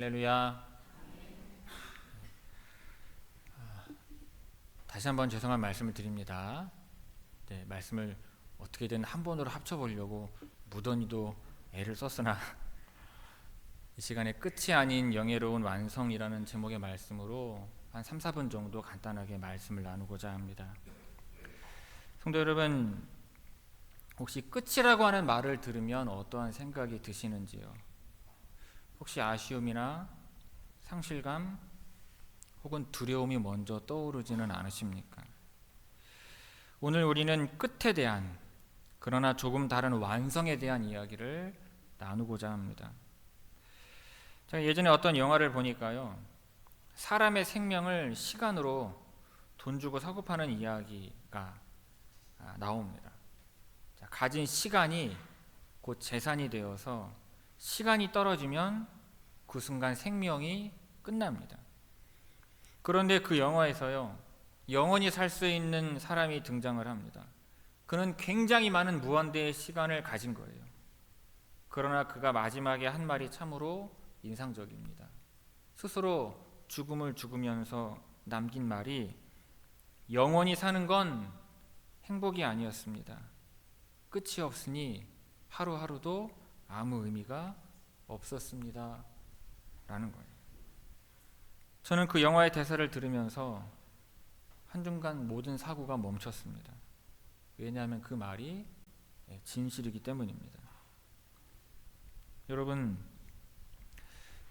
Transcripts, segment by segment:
할렐루야. 다시 한번 죄송한 말씀을 드립니다. 말씀을 어떻게든 한 번으로 합쳐보려고 무던히도 애를 썼으나 이 시간에 끝이 아닌 영예로운 완성이라는 제목의 말씀으로 한 3, 4분 정도 간단하게 말씀을 나누고자 합니다. 성도 여러분, 혹시 끝이라고 하는 말을 들으면 어떠한 생각이 드시는지요? 혹시 아쉬움이나 상실감 혹은 두려움이 먼저 떠오르지는 않으십니까? 오늘 우리는 끝에 대한, 그러나 조금 다른 완성에 대한 이야기를 나누고자 합니다. 제가 예전에 어떤 영화를 보니까요, 사람의 생명을 시간으로 돈 주고 사고 파는 이야기가 나옵니다. 가진 시간이 곧 재산이 되어서 시간이 떨어지면 그 순간 생명이 끝납니다. 그런데 그 영화에서요, 영원히 살 수 있는 사람이 등장을 합니다. 그는 굉장히 많은 무한대의 시간을 가진 거예요. 그러나 그가 마지막에 한 말이 참으로 인상적입니다. 스스로 죽음을 죽으면서 남긴 말이, 영원히 사는 건 행복이 아니었습니다. 끝이 없으니 하루하루도 아무 의미가 없었습니다. 라는 거예요. 저는 그 영화의 대사를 들으면서 한순간 모든 사고가 멈췄습니다. 왜냐하면 그 말이 진실이기 때문입니다. 여러분,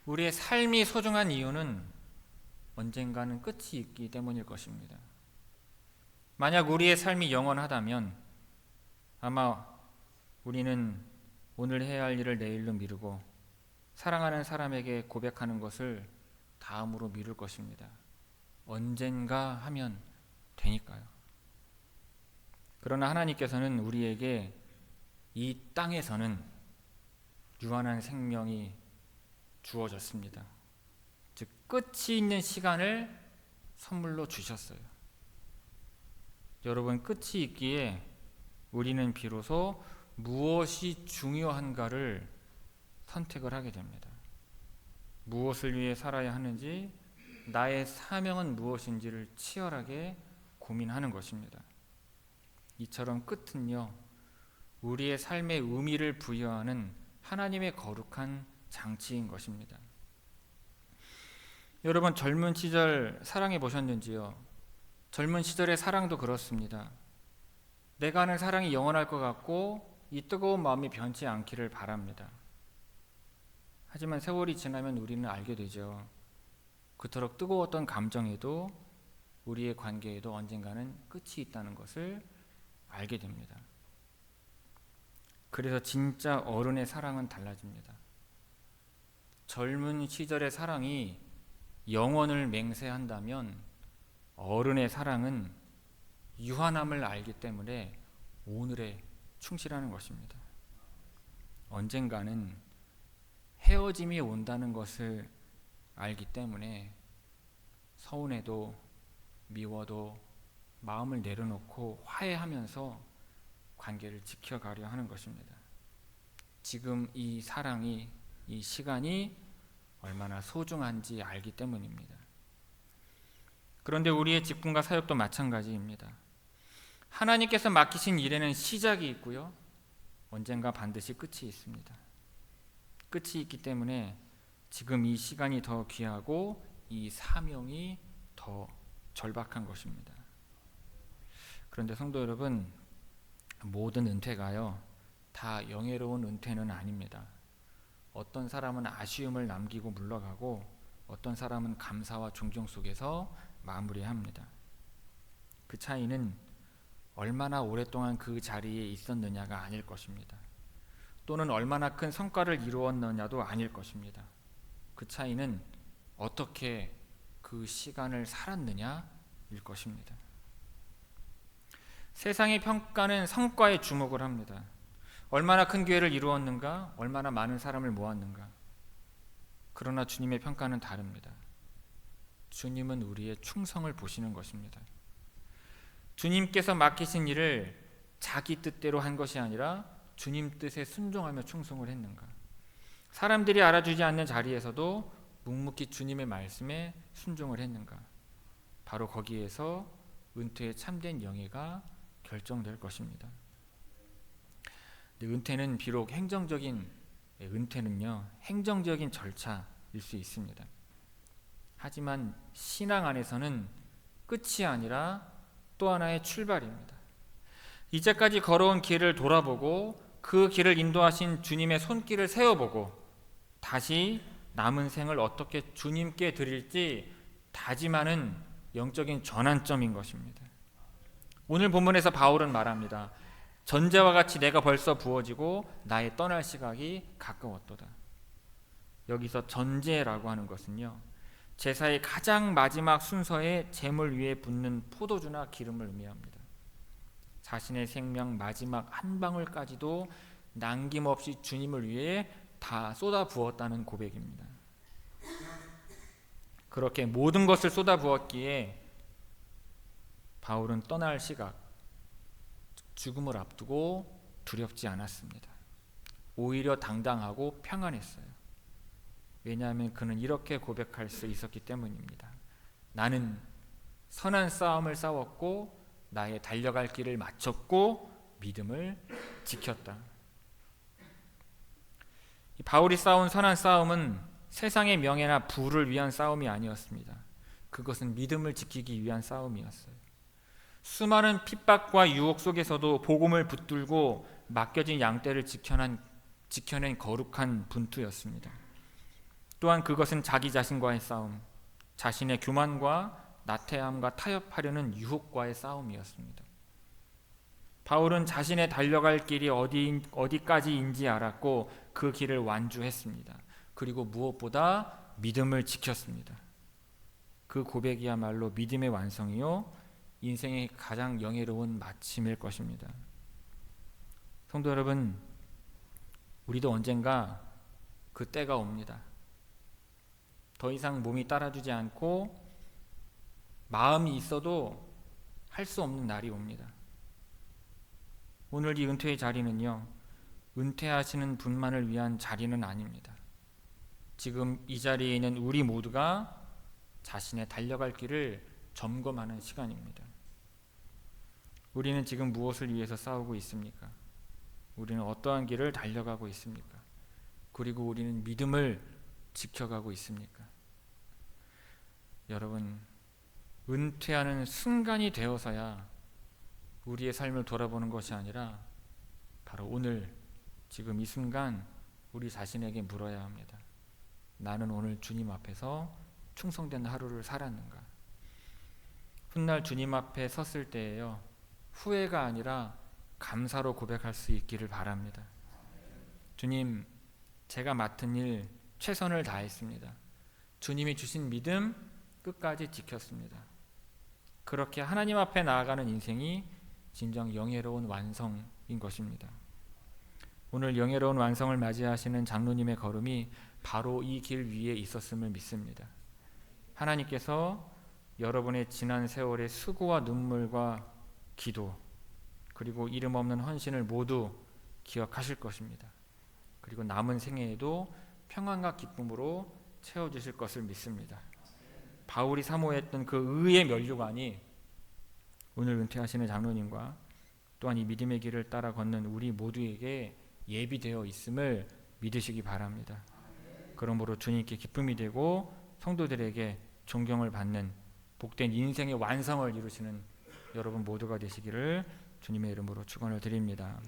우리의 삶이 소중한 이유는 언젠가는 끝이 있기 때문일 것입니다. 만약 우리의 삶이 영원하다면 아마 우리는 오늘 해야 할 일을 내일로 미루고 사랑하는 사람에게 고백하는 것을 다음으로 미룰 것입니다. 언젠가 하면 되니까요. 그러나 하나님께서는 우리에게 이 땅에서는 유한한 생명이 주어졌습니다. 즉 끝이 있는 시간을 선물로 주셨어요. 여러분, 끝이 있기에 우리는 비로소 무엇이 중요한가를 선택을 하게 됩니다. 무엇을 위해 살아야 하는지, 나의 사명은 무엇인지를 치열하게 고민하는 것입니다. 이처럼 끝은요, 우리의 삶에 의미를 부여하는 하나님의 거룩한 장치인 것입니다. 여러분, 젊은 시절 사랑해 보셨는지요? 젊은 시절의 사랑도 그렇습니다. 내가 하는 사랑이 영원할 것 같고 이 뜨거운 마음이 변치 않기를 바랍니다. 하지만 세월이 지나면 우리는 알게 되죠. 그토록 뜨거웠던 감정에도 우리의 관계에도 언젠가는 끝이 있다는 것을 알게 됩니다. 그래서 진짜 어른의 사랑은 달라집니다. 젊은 시절의 사랑이 영원을 맹세한다면 어른의 사랑은 유한함을 알기 때문에 오늘에 충실하는 것입니다. 언젠가는 헤어짐이 온다는 것을 알기 때문에 서운해도 미워도 마음을 내려놓고 화해하면서 관계를 지켜가려 하는 것입니다. 지금 이 사랑이, 이 시간이 얼마나 소중한지 알기 때문입니다. 그런데 우리의 직분과 사역도 마찬가지입니다. 하나님께서 맡기신 일에는 시작이 있고요, 언젠가 반드시 끝이 있습니다. 끝이 있기 때문에 지금 이 시간이 더 귀하고 이 사명이 더 절박한 것입니다. 그런데 성도 여러분, 모든 은퇴가요, 다 영예로운 은퇴는 아닙니다. 어떤 사람은 아쉬움을 남기고 물러가고 어떤 사람은 감사와 존경 속에서 마무리합니다. 그 차이는 얼마나 오랫동안 그 자리에 있었느냐가 아닐 것입니다. 또는 얼마나 큰 성과를 이루었느냐도 아닐 것입니다. 그 차이는 어떻게 그 시간을 살았느냐일 것입니다. 세상의 평가는 성과에 주목을 합니다. 얼마나 큰 기회를 이루었는가, 얼마나 많은 사람을 모았는가. 그러나 주님의 평가는 다릅니다. 주님은 우리의 충성을 보시는 것입니다. 주님께서 맡기신 일을 자기 뜻대로 한 것이 아니라 주님 뜻에 순종하며 충성을 했는가. 사람들이 알아주지 않는 자리에서도 묵묵히 주님의 말씀에 순종을 했는가? 바로 거기에서 은퇴의 참된 영예가 결정될 것입니다. 은퇴는 비록 행정적인 절차일 수 있습니다. 하지만 신앙 안에서는 끝이 아니라 또 하나의 출발입니다. 이제까지 걸어온 길을 돌아보고 그 길을 인도하신 주님의 손길을 세워보고 다시 남은 생을 어떻게 주님께 드릴지 다짐하는 영적인 전환점인 것입니다. 오늘 본문에서 바울은 말합니다. 전제와 같이 내가 벌써 부어지고 나의 떠날 시각이 가까웠도다. 여기서 전제라고 하는 것은요, 제사의 가장 마지막 순서에 제물 위에 붓는 포도주나 기름을 의미합니다. 자신의 생명 마지막 한 방울까지도 남김없이 주님을 위해 다 쏟아 부었다는 고백입니다. 그렇게 모든 것을 쏟아 부었기에 바울은 떠날 시각, 죽음을 앞두고 두렵지 않았습니다. 오히려 당당하고 평안했어요. 왜냐하면 그는 이렇게 고백할 수 있었기 때문입니다. 나는 선한 싸움을 싸웠고 나의 달려갈 길을 마쳤고 믿음을 지켰다. 바울이 싸운 선한 싸움은 세상의 명예나 부를 위한 싸움이 아니었습니다. 그것은 믿음을 지키기 위한 싸움이었어요. 수많은 핍박과 유혹 속에서도 복음을 붙들고 맡겨진 양떼를 지켜낸 거룩한 분투였습니다. 또한 그것은 자기 자신과의 싸움, 자신의 교만과 나태함과 타협하려는 유혹과의 싸움이었습니다. 바울은 자신의 달려갈 길이 어디까지인지 알았고 그 길을 완주했습니다. 그리고 무엇보다 믿음을 지켰습니다. 그 고백이야말로 믿음의 완성이요 인생의 가장 영예로운 마침일 것입니다. 성도 여러분, 우리도 언젠가 그 때가 옵니다. 더 이상 몸이 따라주지 않고 마음이 있어도 할 수 없는 날이 옵니다. 오늘 이 은퇴의 자리는요, 은퇴하시는 분만을 위한 자리는 아닙니다. 지금 이 자리에 있는 우리 모두가 자신의 달려갈 길을 점검하는 시간입니다. 우리는 지금 무엇을 위해서 싸우고 있습니까? 우리는 어떠한 길을 달려가고 있습니까? 그리고 우리는 믿음을 지켜가고 있습니까? 여러분, 은퇴하는 순간이 되어서야 우리의 삶을 돌아보는 것이 아니라 바로 오늘 지금 이 순간 우리 자신에게 물어야 합니다. 나는 오늘 주님 앞에서 충성된 하루를 살았는가? 훗날 주님 앞에 섰을 때에요, 후회가 아니라 감사로 고백할 수 있기를 바랍니다. 주님, 제가 맡은 일 최선을 다했습니다. 주님이 주신 믿음 끝까지 지켰습니다. 그렇게 하나님 앞에 나아가는 인생이 진정 영예로운 완성인 것입니다. 오늘 영예로운 완성을 맞이하시는 장로님의 걸음이 바로 이 길 위에 있었음을 믿습니다. 하나님께서 여러분의 지난 세월의 수고와 눈물과 기도, 그리고 이름 없는 헌신을 모두 기억하실 것입니다. 그리고 남은 생애에도 평안과 기쁨으로 채워주실 것을 믿습니다. 바울이 사모했던 그 의의 면류관이 오늘 은퇴하시는 장로님과 또한 이 믿음의 길을 따라 걷는 우리 모두에게 예비되어 있음을 믿으시기 바랍니다. 그러므로 주님께 기쁨이 되고 성도들에게 존경을 받는 복된 인생의 완성을 이루시는 여러분 모두가 되시기를 주님의 이름으로 축원을 드립니다.